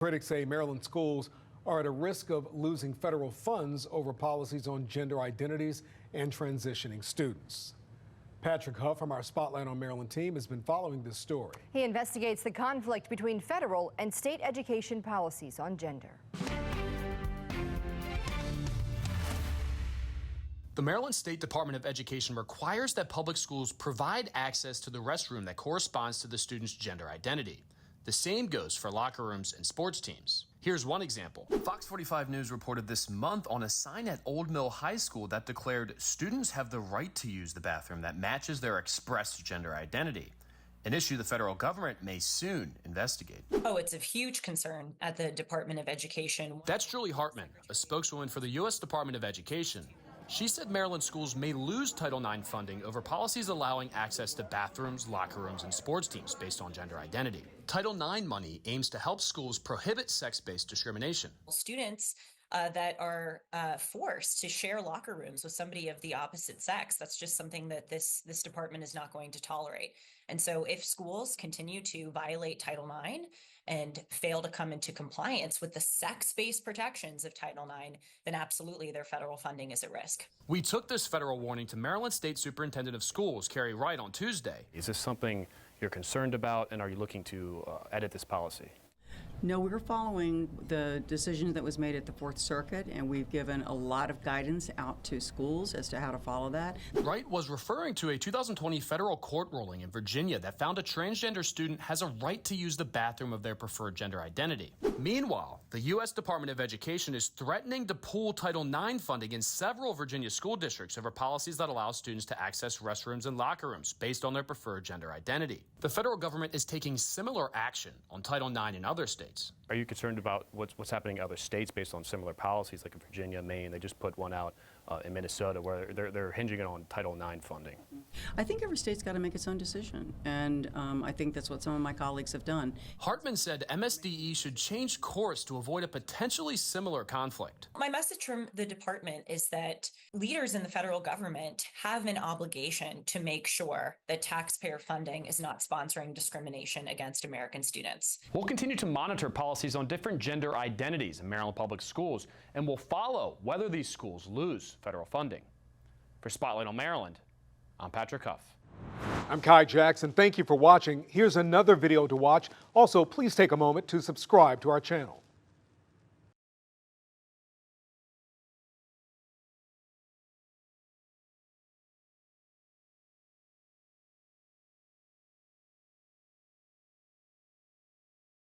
Critics say Maryland schools are at a risk of losing federal funds over policies on gender identities and transitioning students. Patrick Huff from our Spotlight on Maryland team has been following this story. He investigates the conflict between federal and state education policies on gender. The Maryland State Department of Education requires that public schools provide access to the restroom that corresponds to the student's gender identity. The same goes for locker rooms and sports teams. Here's one example. Fox 45 News reported this month on a sign at Old Mill High School that declared students have the right to use the bathroom that matches their expressed gender identity, an issue the federal government may soon investigate. Oh, it's of huge concern at the Department of Education. That's Julie Hartman, a spokeswoman for the U.S. Department of Education. She said Maryland schools may lose Title IX funding over policies allowing access to bathrooms, locker rooms, and sports teams based on gender identity. Title IX money aims to help schools prohibit sex-based discrimination. Students that are forced to share locker rooms with somebody of the opposite sex, that's just something that this department is not going to tolerate. And so if schools continue to violate Title IX and fail to come into compliance with the sex-based protections of Title IX, then absolutely their federal funding is at risk. We took this federal warning to Maryland State Superintendent of Schools, Carrie Wright, on Tuesday. Is this something you're concerned about, and are you looking to edit this policy? No, we're following the decision that was made at the Fourth Circuit, and we've given a lot of guidance out to schools as to how to follow that. Wright was referring to a 2020 federal court ruling in Virginia that found a transgender student has a right to use the bathroom of their preferred gender identity. Meanwhile, the U.S. Department of Education is threatening to pool Title IX funding in several Virginia school districts over policies that allow students to access restrooms and locker rooms based on their preferred gender identity. The federal government is taking similar action on Title IX in other states. Are you concerned about what's happening in other states based on similar policies, like in Virginia, Maine? They just put one out in Minnesota where they're hinging it on Title IX funding. I think every state's got to make its own decision, and I think that's what some of my colleagues have done. Hartman said MSDE should change course to avoid a potentially similar conflict. My message from the department is that leaders in the federal government have an obligation to make sure that taxpayer funding is not sponsoring discrimination against American students. We'll continue to monitor policies on different gender identities in Maryland public schools, and we'll follow whether these schools lose federal funding. For Spotlight on Maryland, I'm Patrick Huff. I'm Kai Jackson. Thank you for watching. Here's another video to watch. Also, please take a moment to subscribe to our channel.